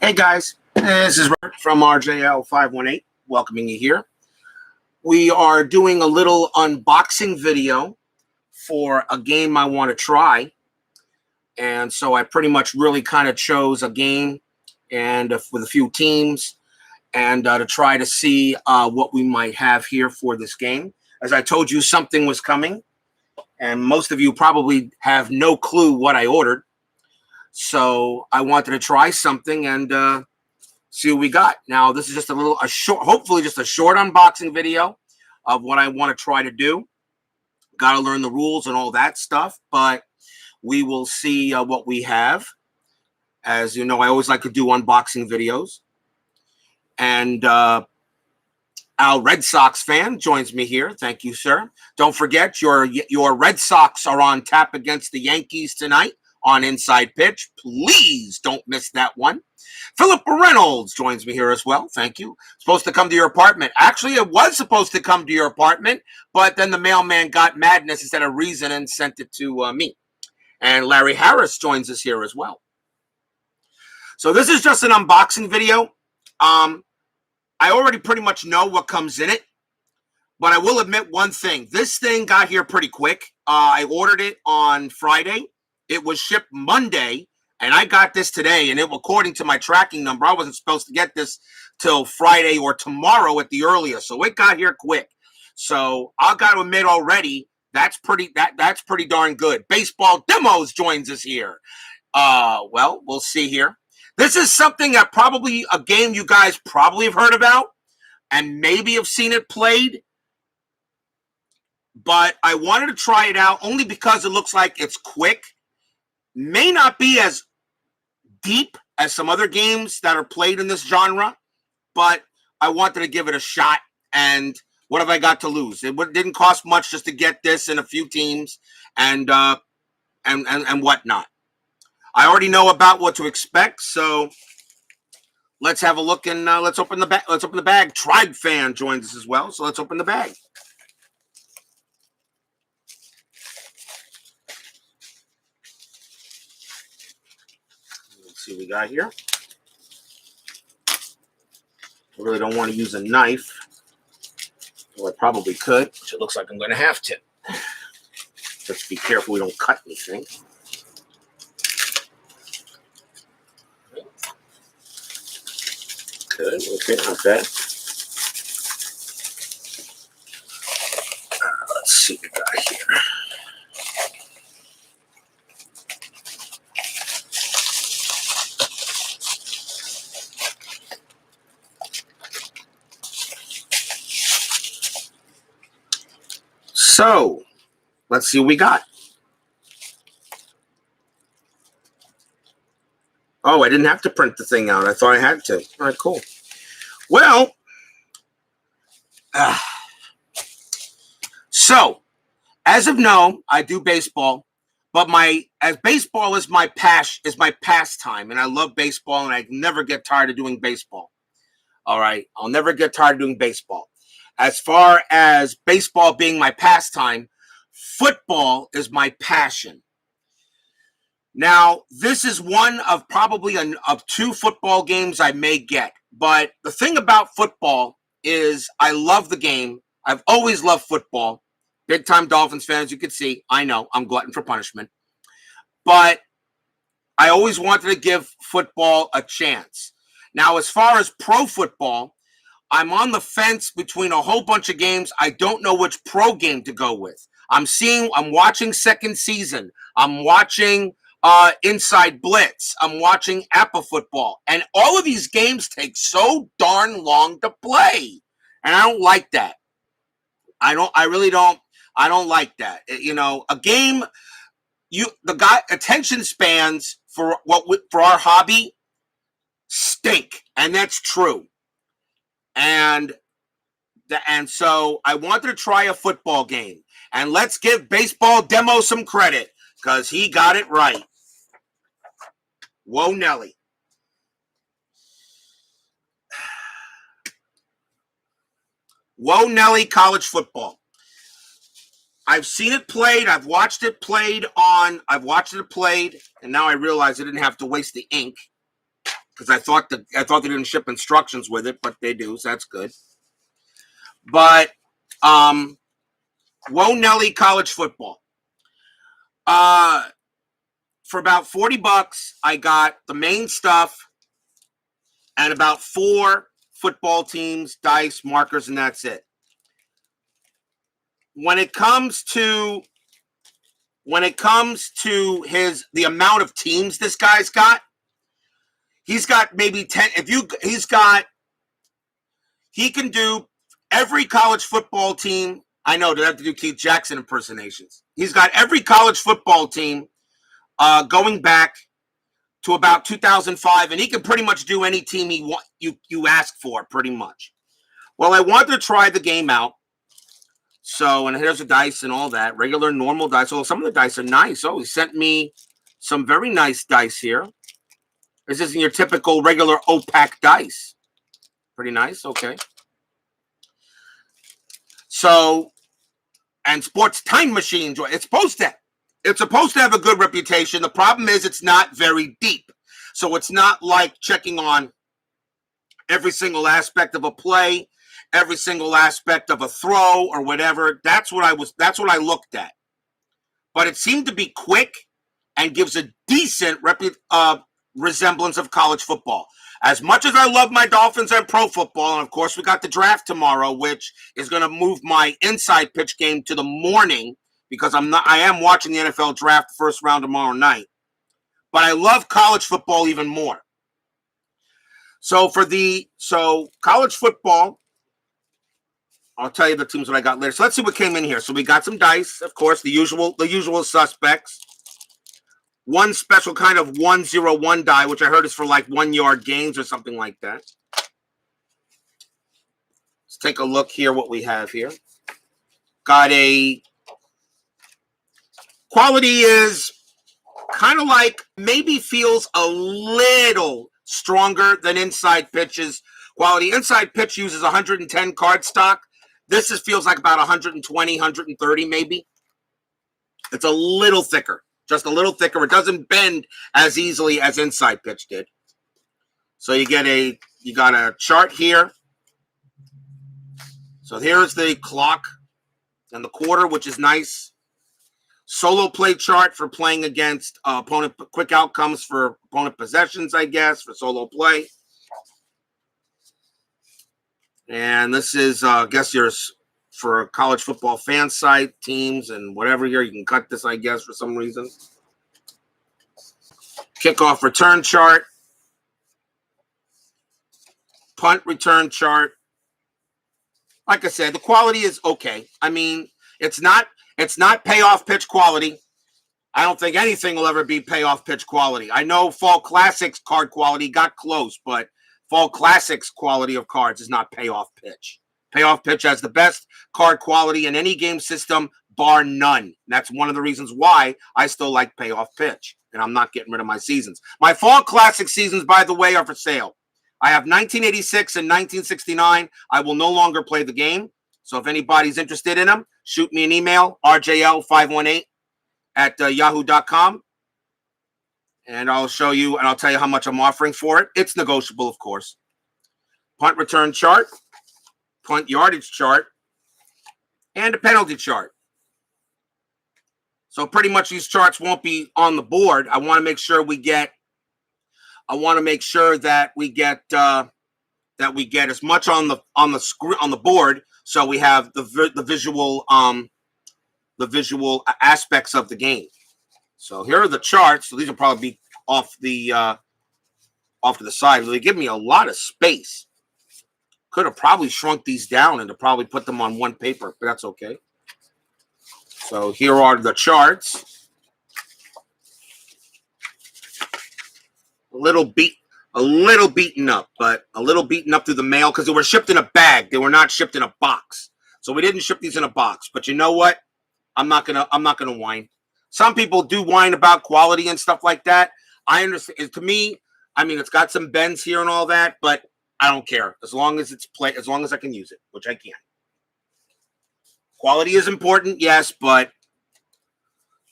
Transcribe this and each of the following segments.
Hey guys, this is Robert from RJL518, welcoming you here. We are doing a little unboxing video for a game I want to try. And so I pretty much really kind of chose a game and with a few teams and to try to see what we might have here for this game. As I told you, something was coming, and most of you probably have no clue what I ordered. So I wanted to try something and see what we got. Now, this is just a short, hopefully just a short unboxing video of what I want to try to do. Got to learn the rules and all that stuff, but we will see what we have. As you know, I always like to do unboxing videos. And our Red Sox fan joins me here. Thank you, sir. Don't forget, your Red Sox are on tap against the Yankees tonight on Inside Pitch. Please don't miss that one. Philip Reynolds joins me here as well. Thank you. Supposed to come to your apartment. Actually, it was supposed to come to your apartment, but then the mailman got madness instead of reason and sent it to me. And Larry Harris joins us here as well. So this is just an unboxing video. I already pretty much know what comes in it, but I will admit one thing. This thing got here pretty quick. I ordered it on Friday. It was shipped Monday, and I got this today, and according to my tracking number, I wasn't supposed to get this till Friday or tomorrow at the earliest, so it got here quick. So I got to admit already, that's pretty darn good. Baseball Demos joins us here. Well, we'll see here. This is something that probably a game you guys probably have heard about and maybe have seen it played. But I wanted to try it out only because it looks like it's quick. May not be as deep as some other games that are played in this genre, but I wanted to give it a shot. And what have I got to lose? It didn't cost much just to get this in a few teams and whatnot. I already know about what to expect, so let's have a look and let's open the bag. Let's open the bag. Tribe fan joins us as well, so let's open the bag. Let's see what we got here. I really don't want to use a knife. Well, I probably could, which it looks like I'm going to have to. Let's be careful we don't cut anything. Good. Okay, not bad. Let's see what we got here. So, let's see what we got. Oh, I didn't have to print the thing out. I thought I had to. All right, cool. Well, so, as of now, I do baseball, but baseball is my pastime, and I love baseball, and I never get tired of doing baseball. All right, I'll never get tired of doing baseball. As far as baseball being my pastime, football is my passion. Now, this is one of probably of two football games I may get. But the thing about football is I love the game. I've always loved football. Big-time Dolphins fans, you can see. I know, I'm glutton for punishment. But I always wanted to give football a chance. Now, as far as pro football, I'm on the fence between a whole bunch of games. I don't know which pro game to go with. I'm watching Second Season. I'm watching Inside Blitz. I'm watching Appa Football. And all of these games take so darn long to play. And I don't like that. I don't like that. You know, a game, attention spans for our hobby stink. And that's true. And so I wanted to try a football game. And let's give Baseball Demo some credit, because he got it right. Whoa, Nelly. Whoa, Nelly college football. I've seen it played. I've watched it played, and now I realize I didn't have to waste the ink. because I thought they didn't ship instructions with it, but they do, so that's good. But Whoa Nelly College Football. For about $40, I got the main stuff and about 4 football teams, dice, markers, and that's it. When it comes to the amount of teams this guy's got, he's got maybe 10. He can do every college football team. I know, they have to do Keith Jackson impersonations. He's got every college football team going back to about 2005, and he can pretty much do any team you ask for, pretty much. Well, I wanted to try the game out. So, and here's the dice and all that, regular, normal dice. Oh, some of the dice are nice. Oh, he sent me some very nice dice here. This isn't your typical regular opaque dice. Pretty nice, okay. So, and Sports Time Machine, it's supposed to have a good reputation. The problem is it's not very deep. So it's not like checking on every single aspect of a play, every single aspect of a throw or whatever. That's what I looked at. But it seemed to be quick and gives a decent resemblance of college football. As much as I love my Dolphins and pro football, and of course we got the draft tomorrow, which is going to move my inside pitch game to the morning, because I am watching the NFL draft first round tomorrow night. But I love college football even more. So college football, I'll tell you the teams that I got later. So let's see what came in here. So we got some dice, of course, the usual suspects. One special kind of 101 die, which I heard is for like 1 yard gains or something like that. Let's take a look here what we have here. Got a quality is kind of like, maybe feels a little stronger than Inside Pitch's quality. Inside Pitch uses 110 card stock. This feels like about 120, 130 maybe. It's a little thicker. Just a little thicker. It doesn't bend as easily as Inside Pitch did. So you got a chart here. So here's the clock and the quarter, which is nice. Solo play chart for playing against opponent, quick outcomes for opponent possessions, I guess, for solo play. And this is, I guess, yours for a college football fan site, teams, and whatever here. You can cut this, I guess, for some reason. Kickoff return chart. Punt return chart. Like I said, the quality is okay. I mean, it's not payoff pitch quality. I don't think anything will ever be payoff pitch quality. I know Fall Classics card quality got close, but Fall Classics quality of cards is not payoff pitch. Payoff Pitch has the best card quality in any game system, bar none. And that's one of the reasons why I still like Payoff Pitch, and I'm not getting rid of my seasons. My Fall Classic seasons, by the way, are for sale. I have 1986 and 1969. I will no longer play the game. So if anybody's interested in them, shoot me an email, rjl518@yahoo.com. And I'll show you, and I'll tell you how much I'm offering for it. It's negotiable, of course. Punt return chart. Punt yardage chart, and a penalty chart. So pretty much these charts won't be on the board. I want to make sure that we get as much on the board, so we have the visual aspects of the game. So here are the charts. So these will probably be off to the side. They give me a lot of space. Could have probably shrunk these down and to probably put them on one paper, but that's okay. So here are the charts. A little beaten up, but a little beaten up through the mail because they were shipped in a bag. They were not shipped in a box. So we didn't ship these in a box. But you know what? I'm not gonna whine. Some people do whine about quality and stuff like that. I understand. To me, I mean, it's got some bends here and all that, but I don't care as long as as long as I can use it, which I can. Quality is important, yes, but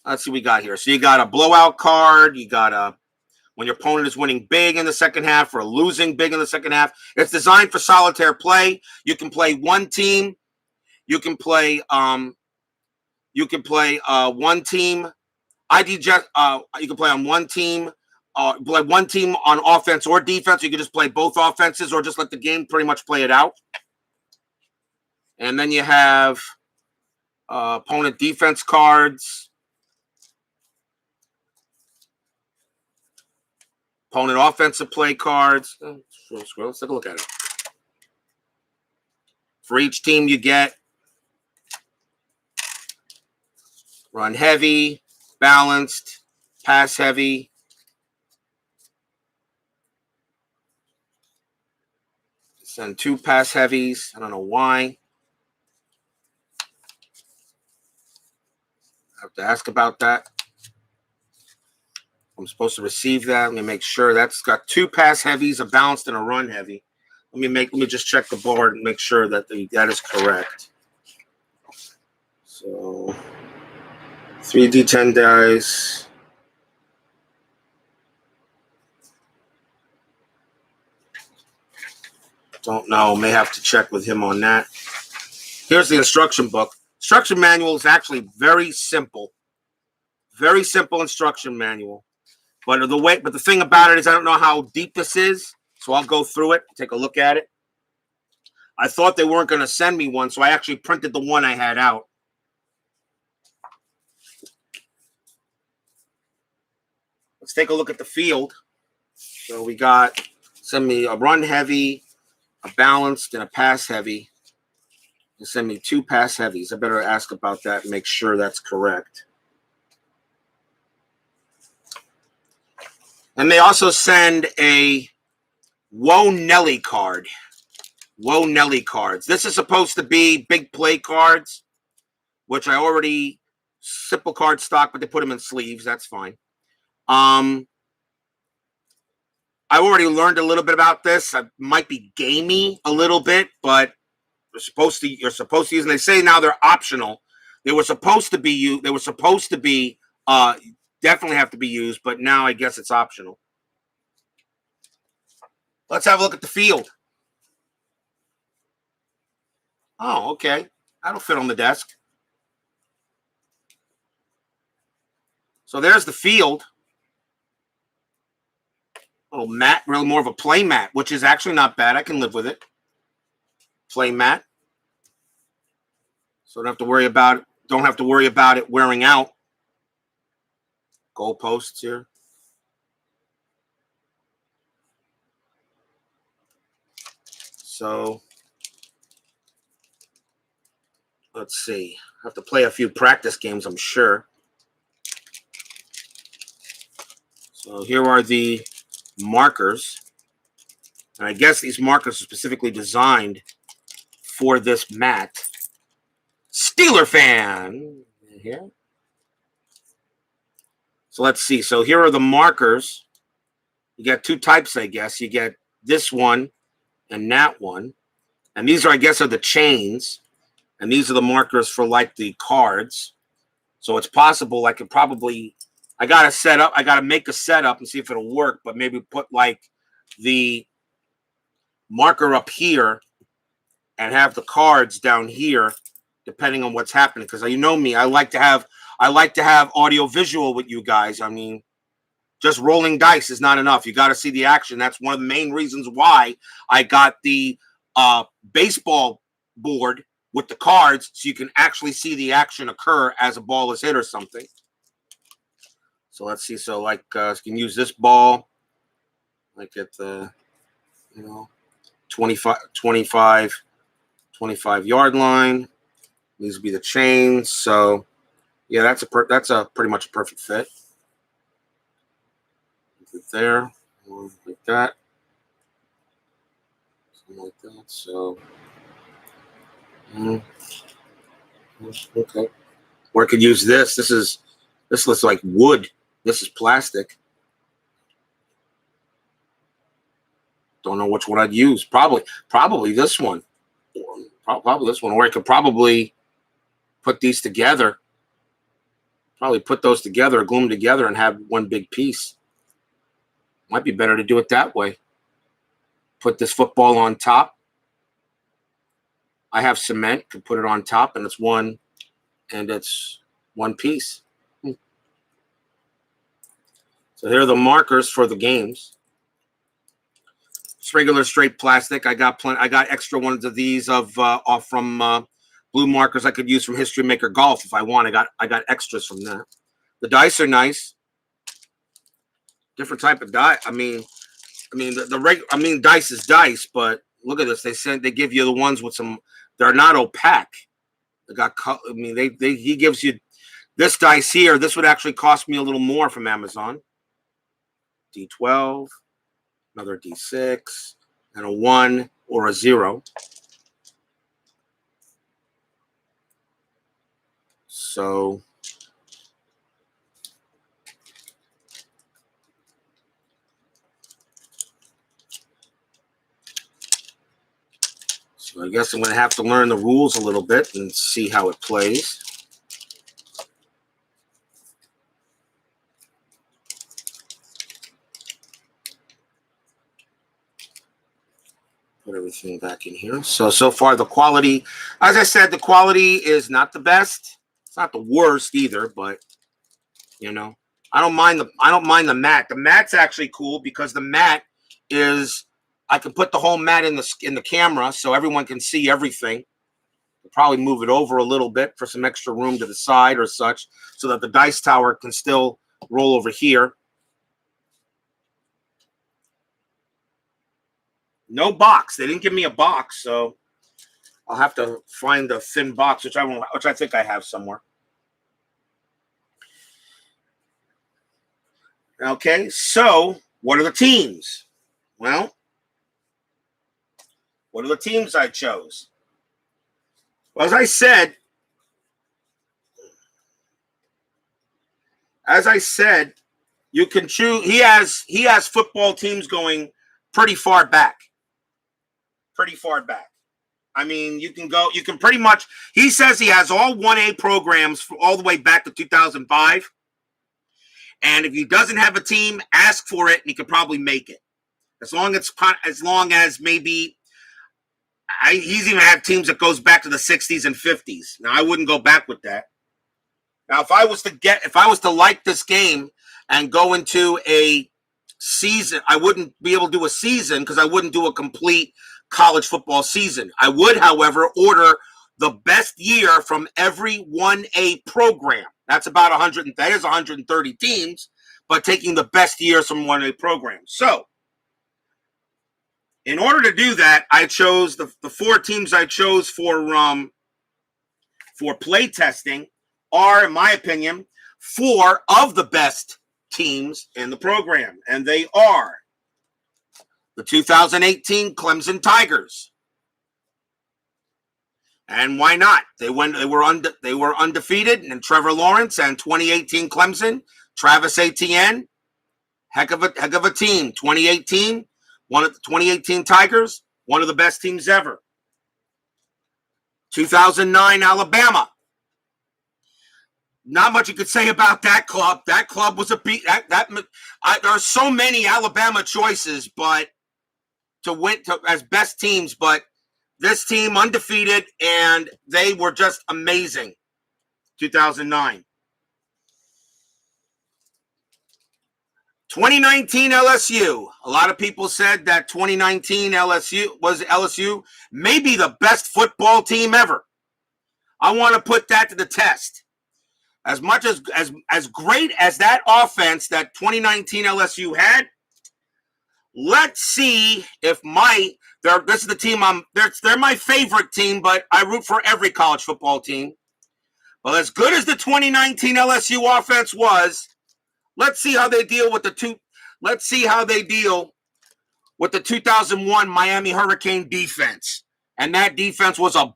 let's see what we got here. So you got a blowout card. You got when your opponent is winning big in the second half or losing big in the second half. It's designed for solitaire play. You can play one team. You can play one team. You can play on one team. Play one team on offense or defense. You can just play both offenses or just let the game pretty much play it out. And then you have opponent defense cards, opponent offensive play cards. Let's take a look at it. For each team, you get run heavy, balanced, pass heavy. Send 2 pass heavies. I don't know why. I have to ask about that. I'm supposed to receive that. Let me make sure that's got 2 pass heavies, a balanced and a run heavy. Let me just check the board and make sure that that is correct. So 3D10 dice. Don't know. May have to check with him on that. Here's the instruction book. Instruction manual is actually very simple. Very simple instruction manual. But the thing about it is I don't know how deep this is, so I'll go through it, take a look at it. I thought they weren't going to send me one, so I actually printed the one I had out. Let's take a look at the field. So we got send me a run heavy, a balanced, and a pass heavy. And send me 2 pass heavies. I better ask about that and make sure that's correct. And they also send a Whoa Nelly card. Whoa Nelly cards. This is supposed to be big play cards, which I already simple card stock, but they put them in sleeves. That's fine. I already learned a little bit about this. I might be gamey a little bit, but you're supposed to use, and they say now they're optional. They were supposed to be used. They were supposed to be definitely have to be used, but now I guess it's optional. Let's have a look at the field. Oh, okay. That'll fit on the desk. So there's the field. Oh, mat, really more of a play mat, which is actually not bad. I can live with it. Play mat. So don't have to worry about it wearing out. Goalposts here. So let's see. I have to play a few practice games, I'm sure. So here are the markers. And I guess these markers are specifically designed for this mat. Steeler fan here. So let's see. So here are the markers. You get 2 types, I guess. You get this one and that one. And these are, I guess, are the chains. And these are the markers for like the cards. So it's possible I got to make a setup and see if it'll work, but maybe put like the marker up here and have the cards down here, depending on what's happening. Because you know me, I like to have audio visual with you guys. I mean, just rolling dice is not enough. You got to see the action. That's one of the main reasons why I got the baseball board with the cards, so you can actually see the action occur as a ball is hit or something. So let's see. So like you can use this ball, like at the 25 yard line. These would be the chains. So yeah, that's pretty much a perfect fit. Right there, like that, something like that. So okay. Or I could use this. This looks like wood. This is plastic. Don't know which one I'd use. Probably this one. Probably this one. Or I could probably put these together. Probably put those together, glue them together, and have one big piece. Might be better to do it that way. Put this football on top. I have cement, could put it on top, and it's one piece. So here are the markers for the games. It's regular straight plastic. I got extra ones of these off from blue markers I could use from History Maker Golf if I want. I got extras from that. The dice are nice. Different type of die. Dice is dice, but look at this. They give you the ones with some. They're not opaque. They got. He gives you this dice here. This would actually cost me a little more from Amazon. D12, another D6, and a 1 or a 0. So I guess I'm going to have to learn the rules a little bit and see how it plays. Put everything back in here. So far the quality, as I said, the quality is not the best. It's not the worst either, but you know, I don't mind the mat. The mat's actually cool because the mat is, I can put the whole mat in the camera so everyone can see everything. I'll probably move it over a little bit for some extra room to the side or such, so that the dice tower can still roll over here. No box. They didn't give me a box, so I'll have to find a thin box, which I think I have somewhere. Okay, so what are the teams? Well, what are the teams I chose? Well, as I said, you can choose. He has football teams going pretty far back. I mean, you can pretty much, he says he has all 1A programs all the way back to 2005. And if he doesn't have a team, ask for it and he could probably make it. As long as maybe, he's even had teams that goes back to the 60s and 50s. Now, I wouldn't go back with that. Now, if I was to like this game and go into a season, I wouldn't be able to do a season because I wouldn't do a complete college football season. I would, however, order the best year from every 1A program. That's about 130 teams, but taking the best years from 1A programs. So, in order to do that, I chose the 4 teams I chose for play testing are, in my opinion, 4 of the best teams in the program, and they are the 2018 Clemson Tigers. And why not? They were undefeated, and Trevor Lawrence and 2018 Clemson, Travis Etienne, heck of a team. 2018, one of the 2018 Tigers, one of the best teams ever. 2009 Alabama. Not much you could say about that club. That club was a beat. There are so many Alabama choices, but to win as best teams, but this team undefeated, and they were just amazing. 2009. 2019 LSU. A lot of people said that 2019 LSU may be the best football team ever. I want to put that to the test. As much as great as that offense that 2019 LSU had, let's see if this is the team they're my favorite team, but I root for every college football team. Well, as good as the 2019 LSU offense was, let's see how they deal with the 2001 Miami Hurricane defense. And that defense was a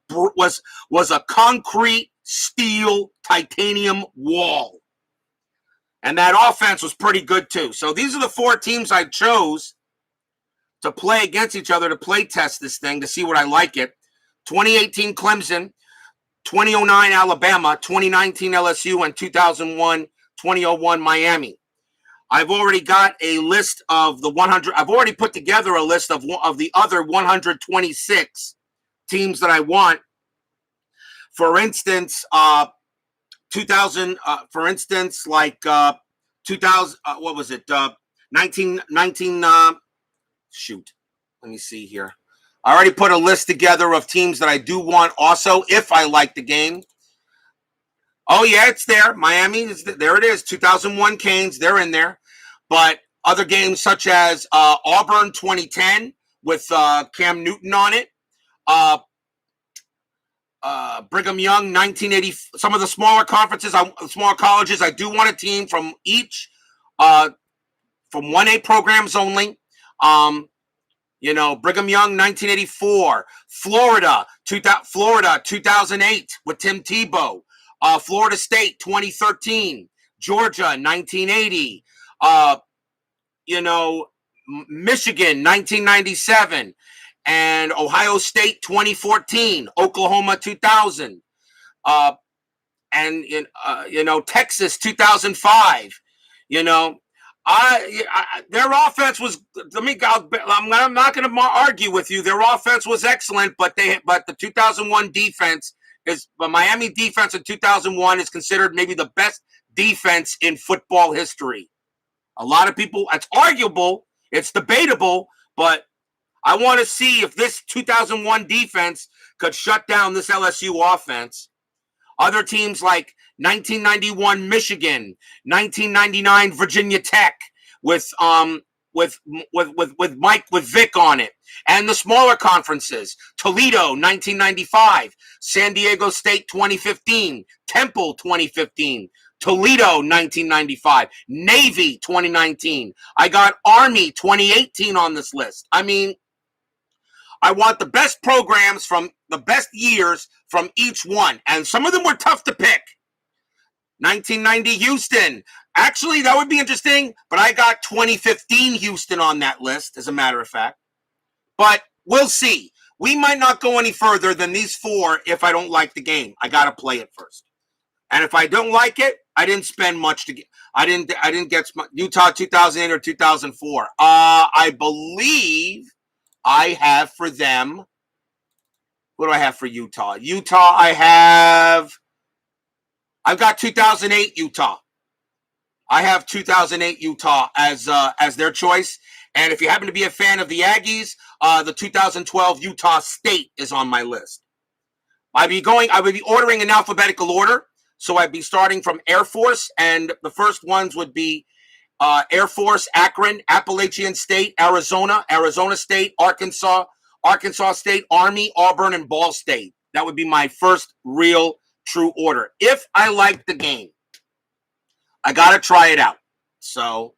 concrete steel titanium wall. And that offense was pretty good too. So these are the 4 teams I chose to play against each other, to play test this thing, to see what I like it. 2018 Clemson, 2009 Alabama, 2019 LSU, and 2001 Miami. I've already got a list of the 100. I've already put together a list of the other 126 teams that I want. For instance, 2000. For instance, like 2000. What was it? 19. Shoot. Let me see here. I already put a list together of teams that I do want also if I like the game. Oh, yeah, it's there. Miami, there it is. 2001 Canes, they're in there. But other games such as Auburn 2010 with Cam Newton on it. Brigham Young 1980. Some of the smaller conferences, smaller colleges, I do want a team from each, from 1A programs only. Brigham Young 1984. Florida 2008 with Tim Tebow. Florida State 2013, Georgia 1980, Michigan 1997, and Ohio State 2014, Oklahoma 2000, and Texas 2005. Their offense was. I'm not going to argue with you. Their offense was excellent, but the 2001 defense. The Miami defense in 2001 is considered maybe the best defense in football history. A lot of people, it's arguable, it's debatable, but I want to see if this 2001 defense could shut down this LSU offense. Other teams like 1991 Michigan, 1999 Virginia Tech with Vic on it. And the smaller conferences, Toledo, 1995, San Diego State, 2015, Temple, 2015, Toledo, 1995, Navy, 2019. I got Army, 2018 on this list. I mean, I want the best programs from the best years from each one. And some of them were tough to pick. 1990 Houston. Actually, that would be interesting, but I got 2015 Houston on that list, as a matter of fact. But we'll see. We might not go any further than these four if I don't like the game. I got to play it first. And if I don't like it, I didn't spend much to get. I didn't get Utah 2008 or 2004. I believe I have for them. What do I have for Utah? I've got 2008 Utah. I have 2008 Utah as their choice. And if you happen to be a fan of the Aggies, the 2012 Utah State is on my list. I would be ordering in alphabetical order. So I'd be starting from Air Force, and the first ones would be Air Force, Akron, Appalachian State, Arizona State, Arkansas State, Army, Auburn, and Ball State. That would be my first real true order. If I like the game, I got to try it out. So,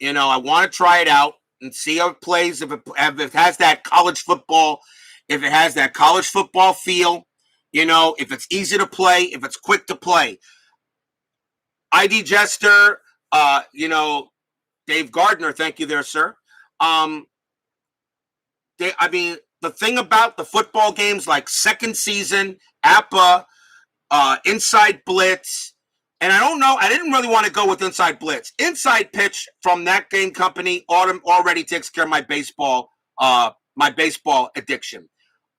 I want to try it out and see how it plays. If it has that college football, feel, if it's easy to play, if it's quick to play. ID Jester, Dave Gardner, thank you there, sir. The thing about the football games like second season, APA, Inside Blitz, and I don't know, I didn't really want to go with Inside Blitz. Inside Pitch from that game company already takes care of my baseball addiction.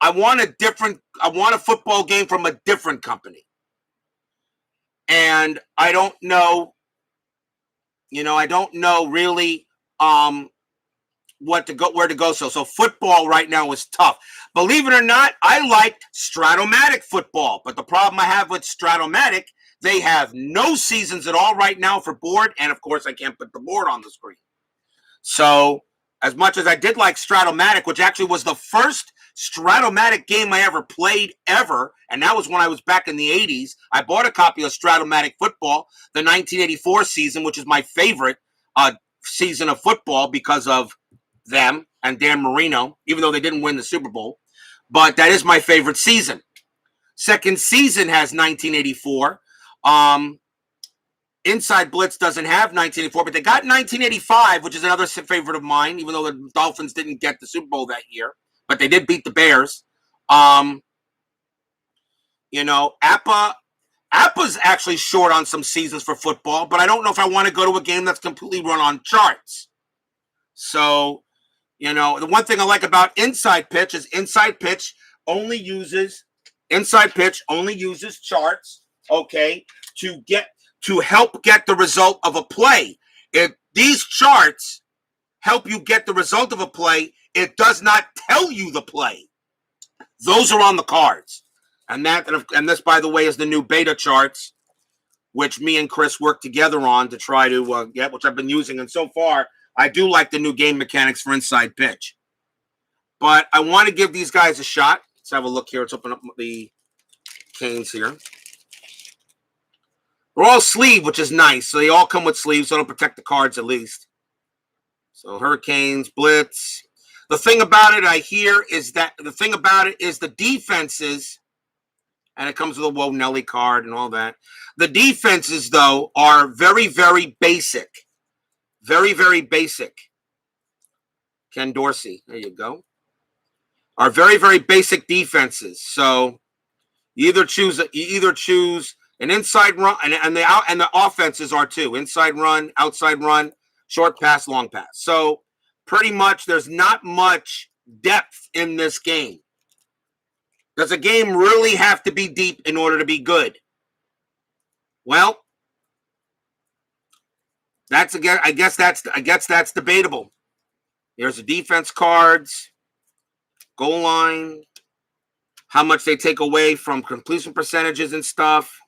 I want a football game from a different company. And I don't know really where to go. So football right now is tough. Believe it or not, I liked Stratomatic football, but the problem I have with Stratomatic, they have no seasons at all right now for board, and of course I can't put the board on the screen. So as much as I did like Stratomatic, which actually was the first Stratomatic game I ever played ever, and that was when I was back in the 80s. I bought a copy of Stratomatic football, the 1984 season, which is my favorite season of football because of them and Dan Marino, even though they didn't win the Super Bowl. But that is my favorite season. Second season has 1984. Inside Blitz doesn't have 1984, but they got 1985, which is another favorite of mine, even though the Dolphins didn't get the Super Bowl that year. But they did beat the Bears. APA Appa's actually short on some seasons for football, but I don't know if I want to go to a game that's completely run on charts. So, you know, the one thing I like about Inside Pitch is Inside Pitch only uses charts, okay, to help get the result of a play. If these charts help you get the result of a play, it does not tell you the play. Those are on the cards. And this, by the way, is the new beta charts, which me and Chris work together on to try to get, which I've been using. And so far, I do like the new game mechanics for Inside Pitch. But I want to give these guys a shot. Let's have a look here. Let's open up the canes here. They're all sleeved, which is nice. So they all come with sleeves, so it'll protect the cards at least. So Hurricanes, Blitz. The thing about it is the defenses, and it comes with a Whoa Nelly card and all that. The defenses, though, are very, very basic. Very, very basic. Ken Dorsey, there you go. Are very, very basic defenses. So you either choose an inside run, and the offenses are too. Inside run, outside run, short pass, long pass. So pretty much there's not much depth in this game. Does a game really have to be deep in order to be good? Well, I guess that's debatable. Here's the defense cards, goal line, how much they take away from completion percentages and stuff.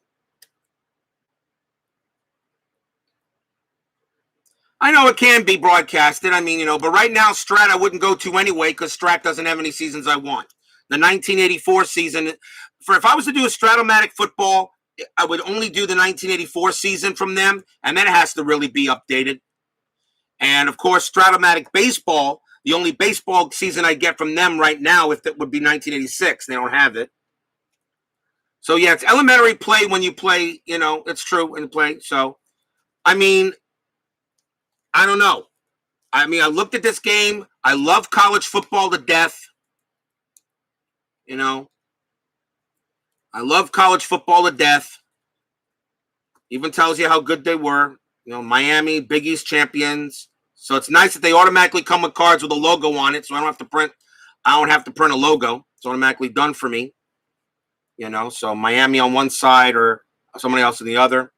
I know it can be broadcasted. I mean, but right now, Strat I wouldn't go to anyway because Strat doesn't have any seasons I want. The 1984 season, if I was to do a Stratomatic football, I would only do the 1984 season from them, and then it has to really be updated. And, of course, Stratomatic Baseball, the only baseball season I get from them right now, if it would be 1986. They don't have it. So, yeah, it's elementary play when you play, it's true in play. So, I mean, I don't know. I mean, I looked at this game. I love college football to death. I love college football to death. Even tells you how good they were. Miami, Big East champions. So it's nice that they automatically come with cards with a logo on it. So I don't have to print a logo. It's automatically done for me. So Miami on one side or somebody else on the other.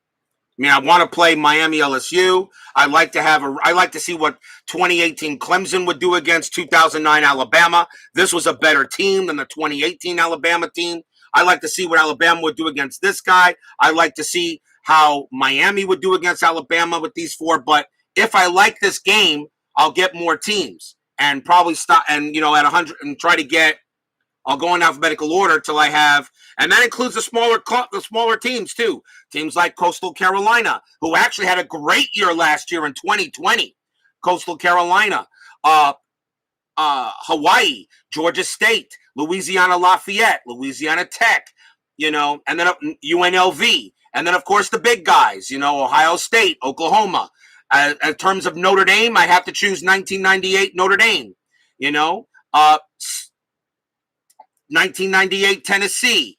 I mean, I want to play Miami LSU. I like to see what 2018 Clemson would do against 2009 Alabama. This was a better team than the 2018 Alabama team. I like to see what Alabama would do against this guy. I like to see how Miami would do against Alabama with these four. But if I like this game, I'll get more teams and probably stop and at 100 and try to get. I'll go in alphabetical order till I have, and that includes the smaller teams too. Teams like Coastal Carolina, who actually had a great year last year in 2020. Coastal Carolina, Hawaii, Georgia State, Louisiana Lafayette, Louisiana Tech, and then UNLV, and then of course the big guys, Ohio State, Oklahoma. In terms of Notre Dame, I have to choose 1998 Notre Dame. 1998 Tennessee,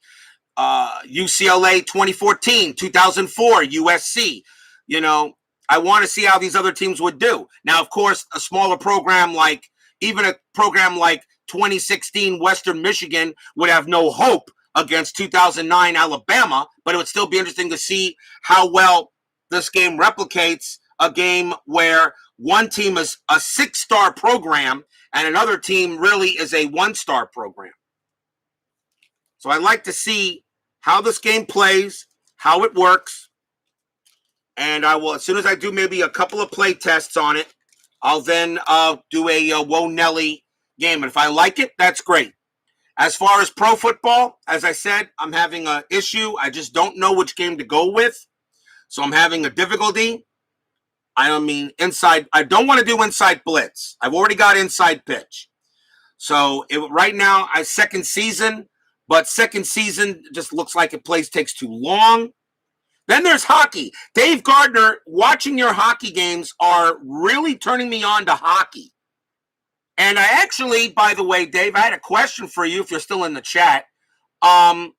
UCLA 2014, 2004 USC. I want to see how these other teams would do. Now, of course, a smaller program like 2016 Western Michigan would have no hope against 2009 Alabama, but it would still be interesting to see how well this game replicates a game where one team is a 6-star program and another team really is a 1-star program. So I'd like to see how this game plays, how it works, and I will, as soon as I do maybe a couple of play tests on it, I'll then do a Whoa Nelly game. And if I like it, that's great. As far as pro football, as I said, I'm having an issue. I just don't know which game to go with. So I'm having a difficulty. I don't want to do inside blitz. I've already got inside pitch. So right now, second season. But second season just looks like takes too long. Then there's hockey. Dave Gardner, watching your hockey games are really turning me on to hockey. And I actually, by the way, Dave, I had a question for you if you're still in the chat. Appa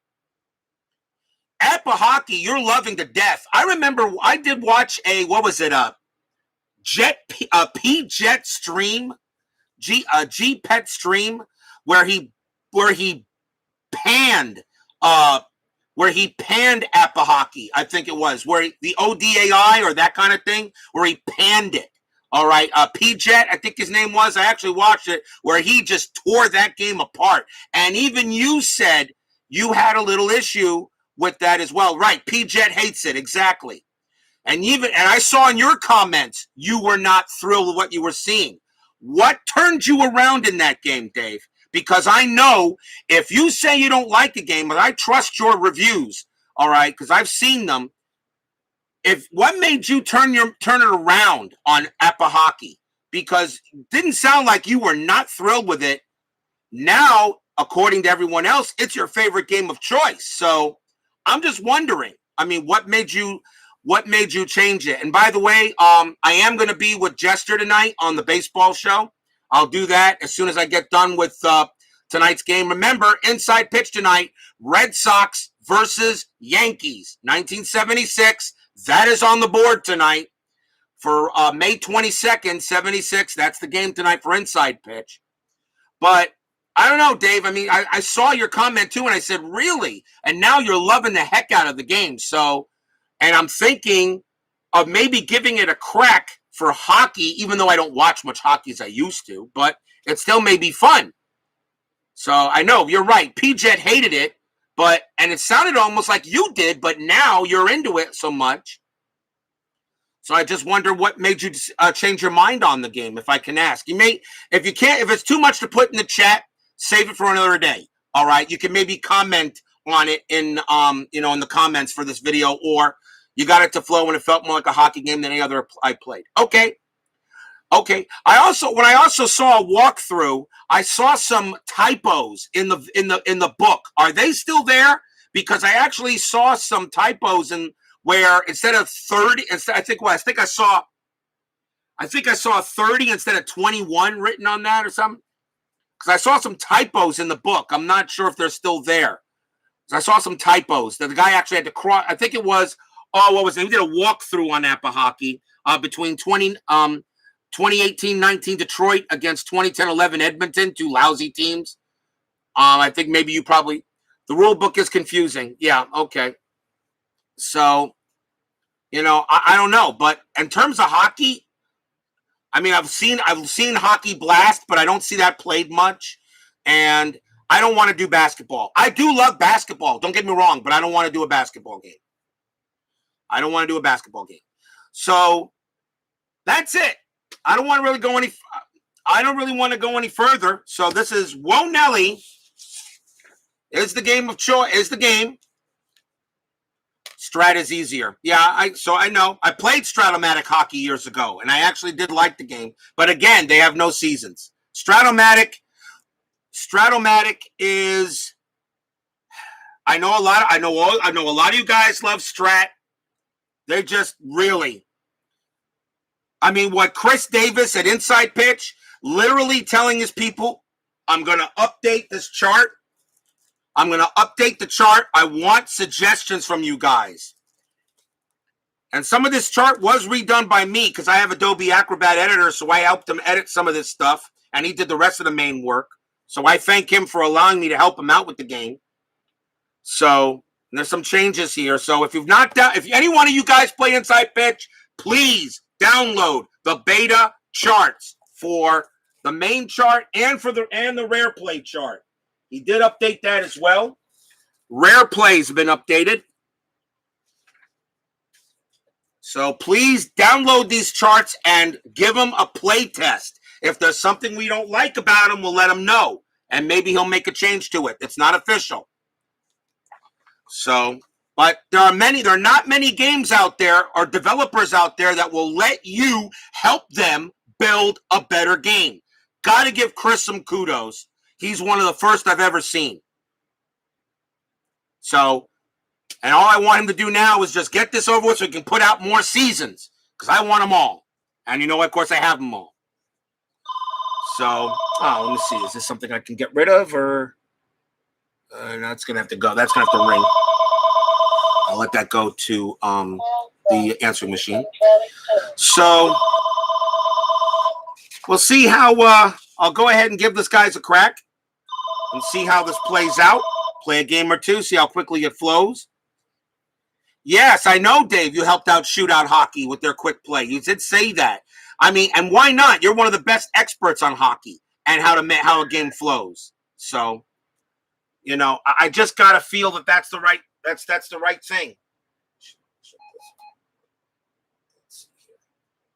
Appa Hockey, you're loving to death. I remember I did watch a, what was it, P-Jet stream, G-Pet stream, where he panned, where he panned Appa Hockey, I think it was, where the ODAI or that kind of thing, where he panned it. All right, P-Jet, I think his name was. I actually watched it, where he just tore that game apart. And even you said you had a little issue with that as well. Right, P-Jet hates it, exactly. And I saw in your comments, you were not thrilled with what you were seeing. What turned you around in that game, Dave? Because I know if you say you don't like a game, but I trust your reviews, all right, because I've seen them. What made you turn it around on Appa Hockey? Because it didn't sound like you were not thrilled with it. Now, according to everyone else, it's your favorite game of choice. So I'm just wondering, I mean, what made you change it? And by the way, I am going to be with Jester tonight on the baseball show. I'll do that as soon as I get done with tonight's game. Remember, inside pitch tonight, Red Sox versus Yankees, 1976. That is on the board tonight for May 22nd, 76. That's the game tonight for inside pitch. But I don't know, Dave. I mean, I saw your comment too, and I said, really? And now you're loving the heck out of the game. So, and I'm thinking of maybe giving it a crack for hockey, even though I don't watch much hockey as I used to, but it still may be fun. So I know, you're right. P-Jet hated it. And it sounded almost like you did, but now you're into it so much. So I just wonder what made you change your mind on the game, if I can ask. If it's too much to put in the chat, save it for another day. All right, you can maybe comment on it in the comments for this video, or you got it to flow when it felt more like a hockey game than any other I played. Okay. When I also saw a walkthrough, I saw some typos in the book. Are they still there? Because I actually saw some typos in where instead of 30, I think I saw 30 instead of 21 written on that or something. Because I saw some typos in the book. I'm not sure if they're still there. I saw some typos that the guy actually had to cross. I think it was, what was it? He did a walkthrough on Appa Hockey between 2018-19 Detroit against 2010-11 Edmonton, two lousy teams. I think maybe the rule book is confusing. Yeah, okay. So, I don't know. But in terms of hockey, I mean, I've seen Hockey Blast, but I don't see that played much. And I don't want to do basketball. I do love basketball. Don't get me wrong, but I don't want to do a basketball game. So that's it. I don't really want to go any further. So this is Whoa Nelly. Is the game of choice. Is the game. Strat is easier. Yeah, I know. I played Stratomatic hockey years ago, and I actually did like the game. But again, they have no seasons. Stratomatic is. I know a lot of you guys love Strat. They just really. I mean, what Chris Davis at Inside Pitch, literally telling his people, I'm going to update this chart. I'm going to update the chart. I want suggestions from you guys. And some of this chart was redone by me because I have Adobe Acrobat Editor, so I helped him edit some of this stuff, and he did the rest of the main work. So I thank him for allowing me to help him out with the game. So there's some changes here. So if any one of you guys play Inside Pitch, please download the beta charts for the main chart and the rare play chart. He did update that as well. Rare plays have been updated. So please download these charts and give them a play test. If there's something we don't like about him, we'll let him know. And maybe he'll make a change to it. It's not official. So, but there are not many games out there or developers out there that will let you help them build a better game. Got to give Chris some kudos. He's one of the first I've ever seen. So, and all I want him to do now is just get this over with so he can put out more seasons because I want them all. And you know what? Of course, I have them all. So, let me see. Is this something I can get rid of or that's going to have to go. That's going to have to ring. I'll let that go to the answering machine. So we'll see how I'll go ahead and give this guys a crack and see how this plays out. Play a game or two, see how quickly it flows. Yes, I know, Dave, you helped out Shootout Hockey with their quick play. You did say that. I mean, and why not? You're one of the best experts on hockey and how a game flows. So, you know, I just got to feel that that's the right thing.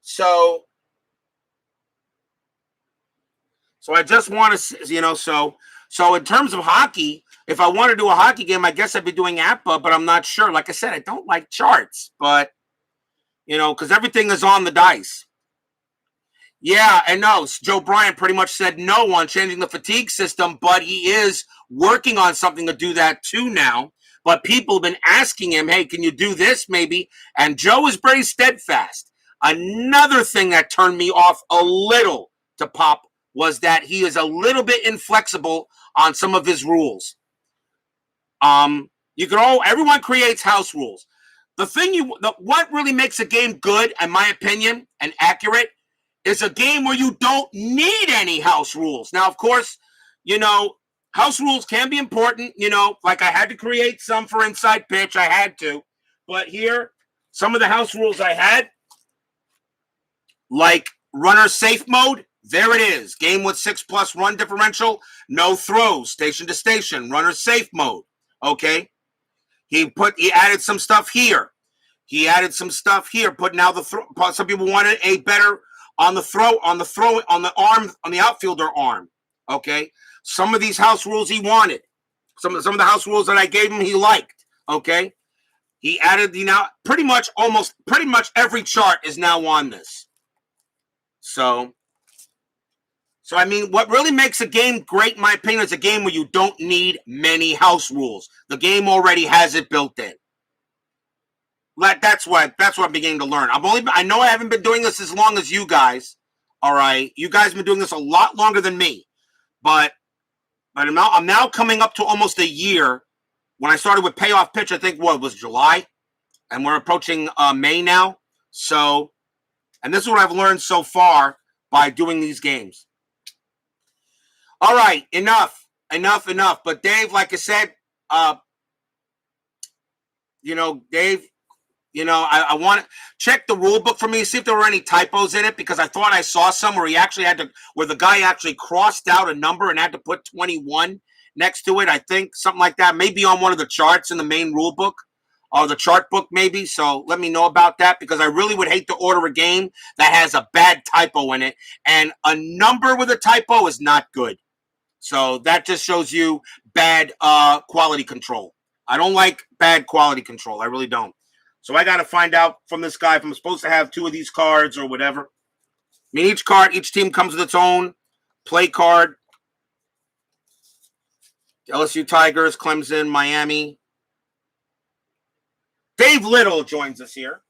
So I just want to, you know, so in terms of hockey, if I want to do a hockey game, I guess I'd be doing APA, but I'm not sure. Like I said, I don't like charts, but, you know, because everything is on the dice. Yeah, I know. Joe Bryant pretty much said no on changing the fatigue system, but he is working on something to do that too now. But people have been asking him, hey, can you do this maybe? And Joe is very steadfast. Another thing that turned me off a little to Pop was that he is a little bit inflexible on some of his rules. Everyone creates house rules. What really makes a game good, in my opinion, and accurate, is a game where you don't need any house rules. Now, of course, you know, house rules can be important. You know, like I had to create some for Inside Pitch. I had to. But here, some of the house rules I had, like runner safe mode, there it is. Game with 6+ run differential, no throws, station to station, runner safe mode. Okay. He added some stuff here. But now some people wanted a better on the outfielder arm. Okay. Some of these house rules he wanted. Some of the house rules that I gave him, he liked. Okay. He added pretty much every chart is now on this. So I mean, what really makes a game great, in my opinion, is a game where you don't need many house rules. The game already has it built in. That's what I'm beginning to learn. I know I haven't been doing this as long as you guys. All right, you guys have been doing this a lot longer than me, but I'm now coming up to almost a year. When I started with Payoff Pitch, I think what was July, and we're approaching May now. So, and this is what I've learned so far by doing these games. All right, enough. But Dave, like I said, Dave, I want to check the rule book for me, see if there were any typos in it, because I thought I saw some where where the guy actually crossed out a number and had to put 21 next to it. I think something like that, maybe on one of the charts in the main rule book or the chart book, maybe. So let me know about that, because I really would hate to order a game that has a bad typo in it, and a number with a typo is not good. So that just shows you bad quality control. I don't like bad quality control. I really don't. So I got to find out from this guy if I'm supposed to have 2 of these cards or whatever. I mean, each team comes with its own play card. LSU Tigers, Clemson, Miami. Dave Little joins us here.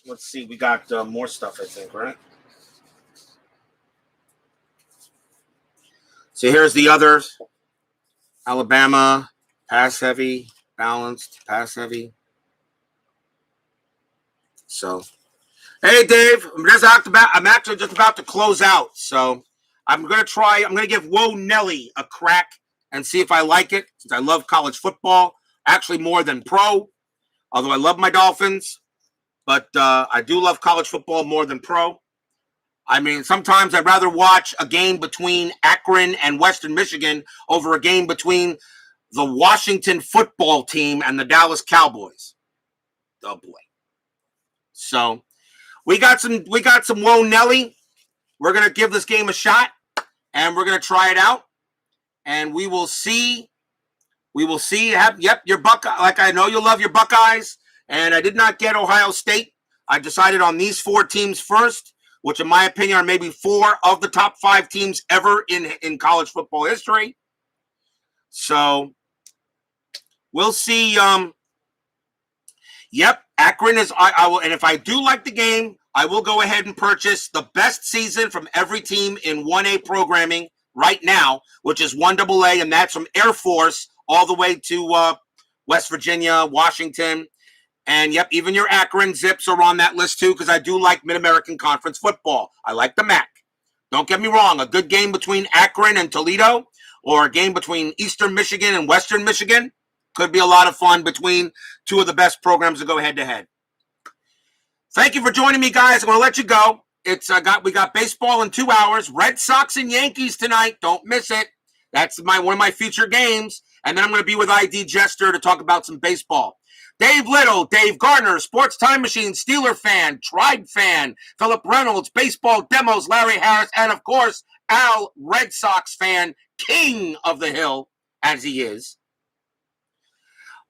Let's see. We got more stuff, I think, right? So here's the others. Alabama, pass heavy, balanced, pass heavy. So, hey, Dave, I'm actually just about to close out. So I'm going to give Whoa Nelly a crack and see if I like it, since I love college football, actually more than pro, although I love my Dolphins, but I do love college football more than pro. I mean, sometimes I'd rather watch a game between Akron and Western Michigan over a game between the Washington football team and the Dallas Cowboys. Oh boy. So we got some Whoa Nelly. We're going to give this game a shot, and we're going to try it out, and we will see. Your Buckeye. Like, I know you love your Buckeyes, and I did not get Ohio State. I decided on these 4 teams first, which in my opinion are maybe 4 of the top 5 teams ever in college football history. So we'll see. Akron is. I will, and if I do like the game, I will go ahead and purchase the best season from every team in 1A programming right now, which is 1AA, and that's from Air Force all the way to West Virginia, Washington. And, yep, even your Akron Zips are on that list, too, because I do like Mid-American Conference football. I like the MAC. Don't get me wrong. A good game between Akron and Toledo or a game between Eastern Michigan and Western Michigan could be a lot of fun between two of the best programs to go head-to-head. Thank you for joining me, guys. I'm going to let you go. We got baseball in 2 hours. Red Sox and Yankees tonight. Don't miss it. That's one of my future games. And then I'm going to be with ID Jester to talk about some baseball. Dave Little, Dave Gardner, Sports Time Machine, Steeler fan, Tribe fan, Philip Reynolds, Baseball Demos, Larry Harris, and of course, Al, Red Sox fan, king of the hill, as he is.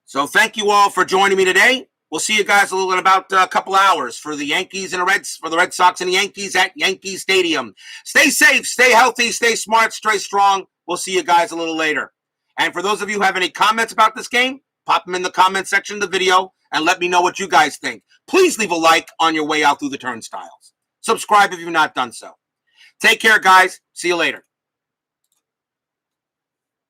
So thank you all for joining me today. We'll see you guys in about a couple hours for the Yankees and the Red Sox and the Yankees at Yankee Stadium. Stay safe, stay healthy, stay smart, stay strong. We'll see you guys a little later. And for those of you who have any comments about this game, pop them in the comment section of the video and let me know what you guys think. Please leave a like on your way out through the turnstiles. Subscribe if you've not done so. Take care, guys. See you later.